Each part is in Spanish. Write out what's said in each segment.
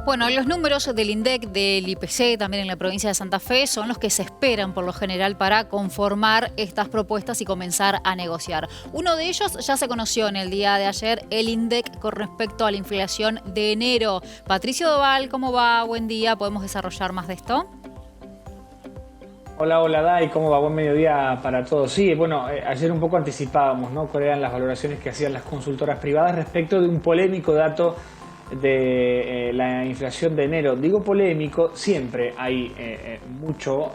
Bueno, los números del INDEC, del IPC, también en la provincia de Santa Fe, son los que se esperan por lo general para conformar estas propuestas y comenzar a negociar. Uno de ellos ya se conoció en el día de ayer, el INDEC, con respecto a la inflación de enero. Patricio Doval, ¿cómo va? Buen día, ¿podemos desarrollar más de esto? Hola Dai, ¿cómo va? Buen mediodía para todos. Sí, bueno, ayer un poco anticipábamos, ¿no?, cuáles eran las valoraciones que hacían las consultoras privadas respecto de un polémico dato de la inflación de enero. Digo polémico, siempre hay mucho,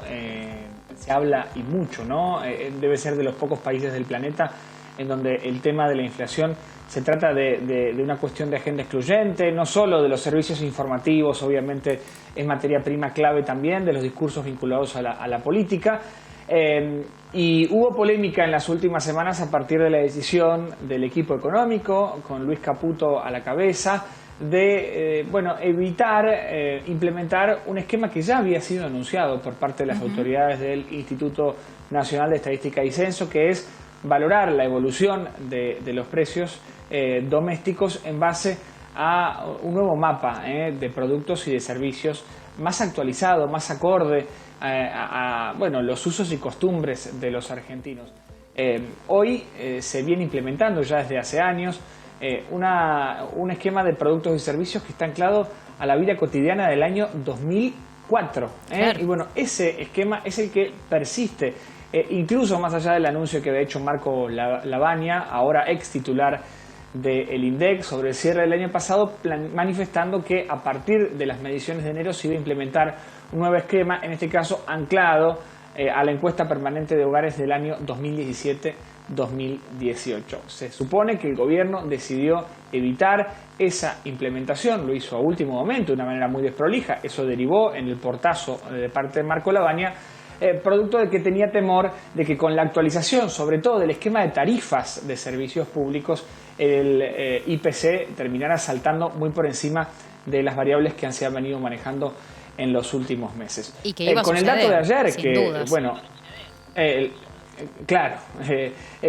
se habla y mucho, ¿no? Debe ser de los pocos países del planeta en donde el tema de la inflación se trata de una cuestión de agenda excluyente, no solo de los servicios informativos, obviamente es materia prima clave también de los discursos vinculados a la política. Y hubo polémica en las últimas semanas a partir de la decisión del equipo económico, con Luis Caputo a la cabeza, de evitar implementar un esquema que ya había sido anunciado por parte de las autoridades del Instituto Nacional de Estadística y Censo, que es valorar la evolución de los precios domésticos en base a un nuevo mapa de productos y de servicios más actualizado, más acorde a los usos y costumbres de los argentinos. Hoy se viene implementando ya desde hace años un esquema de productos y servicios que está anclado a la vida cotidiana del año 2004. Claro. Y bueno, ese esquema es el que persiste, incluso más allá del anuncio que había hecho Marco Lavagna, ahora ex titular del INDEC, sobre el cierre del año pasado, manifestando que a partir de las mediciones de enero se iba a implementar un nuevo esquema, en este caso anclado a la encuesta permanente de hogares del año 2017-2018. Se supone que el gobierno decidió evitar esa implementación, lo hizo a último momento de una manera muy desprolija, eso derivó en el portazo de parte de Marco Lavagna, producto de que tenía temor de que con la actualización, sobre todo del esquema de tarifas de servicios públicos, el IPC terminara saltando muy por encima de las variables que se han venido manejando en los últimos meses. Y que iba a con suceder, el dato de ayer, sin que dudas.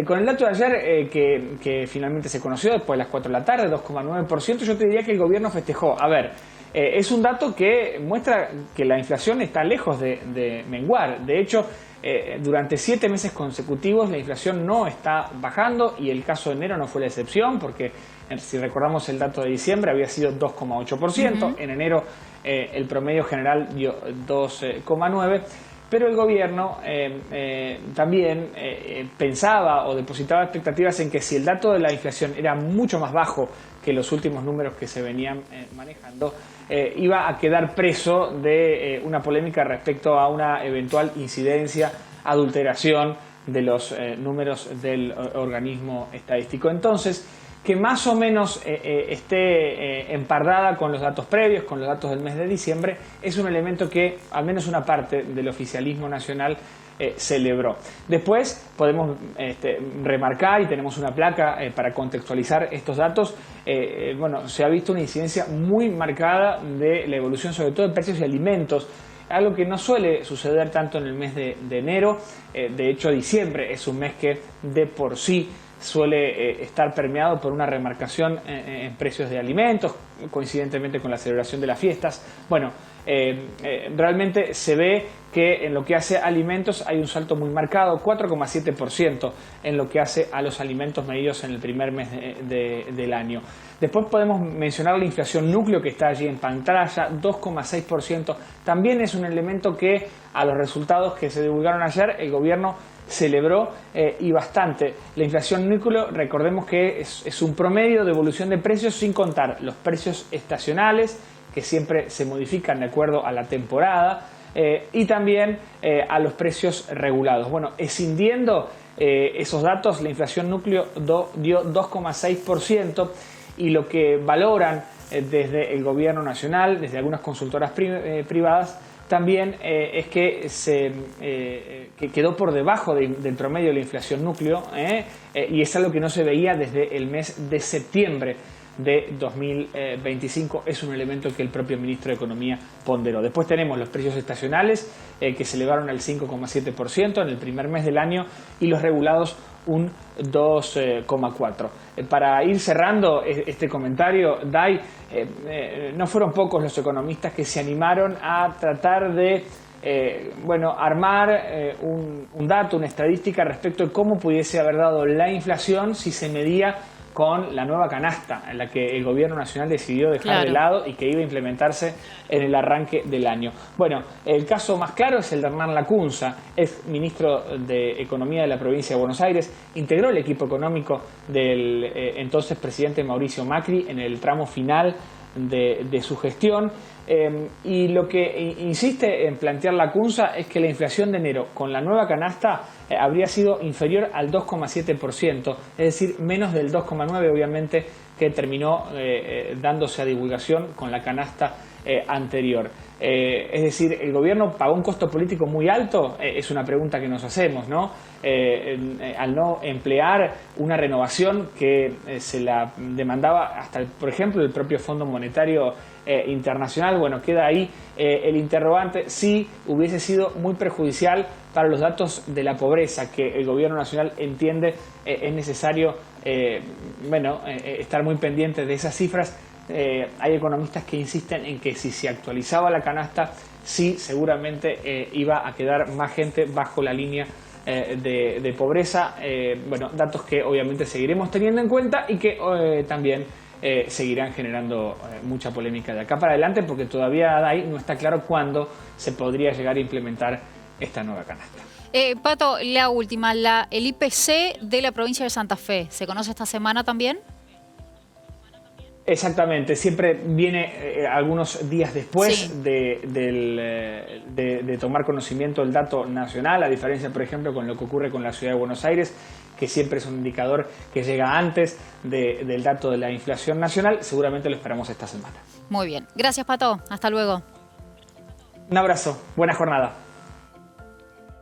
con el dato de ayer que finalmente se conoció después de las 4 de la tarde, 2,9%, yo te diría que el gobierno festejó. A ver, es un dato que muestra que la inflación está lejos de menguar. De hecho, durante 7 meses consecutivos la inflación no está bajando, y el caso de enero no fue la excepción, porque si recordamos el dato de diciembre había sido 2,8%, en enero el promedio general dio 2,9%, pero el gobierno también pensaba o depositaba expectativas en que si el dato de la inflación era mucho más bajo que los últimos números que se venían manejando, iba a quedar preso de una polémica respecto a una eventual incidencia, adulteración de los números del organismo estadístico. Entonces, que más o menos esté empardada con los datos previos, con los datos del mes de diciembre, es un elemento que al menos una parte del oficialismo nacional celebró. Después podemos remarcar, y tenemos una placa para contextualizar estos datos, se ha visto una incidencia muy marcada de la evolución, sobre todo de precios y alimentos, algo que no suele suceder tanto en el mes de enero. De hecho, diciembre es un mes que de por sí suele estar permeado por una remarcación en precios de alimentos, coincidentemente con la celebración de las fiestas. Realmente se ve que en lo que hace a alimentos hay un salto muy marcado, 4,7% en lo que hace a los alimentos medidos en el primer mes del año. Después podemos mencionar la inflación núcleo, que está allí en pantalla, 2,6%. También es un elemento que a los resultados que se divulgaron ayer el gobierno celebró y bastante. La inflación núcleo, recordemos que es un promedio de evolución de precios sin contar los precios estacionales, que siempre se modifican de acuerdo a la temporada, y también a los precios regulados. Bueno, escindiendo esos datos, la inflación núcleo dio 2,6%, y lo que valoran desde el gobierno nacional, desde algunas consultoras privadas, también es que que quedó por debajo del promedio de la inflación núcleo, y es algo que no se veía desde el mes de septiembre de 2025. Es un elemento que el propio ministro de Economía ponderó. Después tenemos los precios estacionales, que se elevaron al 5,7% en el primer mes del año, y los regulados un 2,4. Para ir cerrando este comentario, Day, no fueron pocos los economistas que se animaron a tratar de armar un dato, una estadística respecto de cómo pudiese haber dado la inflación si se medía con la nueva canasta en la que el gobierno nacional decidió dejar de lado y que iba a implementarse en el arranque del año. Bueno, el caso más claro es el de Hernán Lacunza, ex ministro de Economía de la provincia de Buenos Aires, integró el equipo económico del entonces presidente Mauricio Macri en el tramo final de su gestión, y lo que insiste en plantear Lacunza es que la inflación de enero con la nueva canasta habría sido inferior al 2,7%, es decir, menos del 2,9% obviamente que terminó dándose a divulgación con la canasta anterior. Es decir, ¿el gobierno pagó un costo político muy alto? Es una pregunta que nos hacemos, ¿no? Al no emplear una renovación que se la demandaba hasta, por ejemplo, el propio Fondo Monetario Internacional. Bueno, queda ahí el interrogante si hubiese sido muy perjudicial para los datos de la pobreza que el gobierno nacional entiende es necesario estar muy pendiente de esas cifras. Hay economistas que insisten en que si se actualizaba la canasta, sí, seguramente iba a quedar más gente bajo la línea de pobreza. Datos que obviamente seguiremos teniendo en cuenta y que también seguirán generando mucha polémica de acá para adelante, porque todavía ahí no está claro cuándo se podría llegar a implementar esta nueva canasta. Pato, la última, el IPC de la provincia de Santa Fe, ¿se conoce esta semana también? Exactamente, siempre viene algunos días después de tomar conocimiento del dato nacional, a diferencia, por ejemplo, con lo que ocurre con la ciudad de Buenos Aires, que siempre es un indicador que llega antes del dato de la inflación nacional. Seguramente lo esperamos esta semana. Muy bien, gracias Pato, hasta luego. Un abrazo, buena jornada.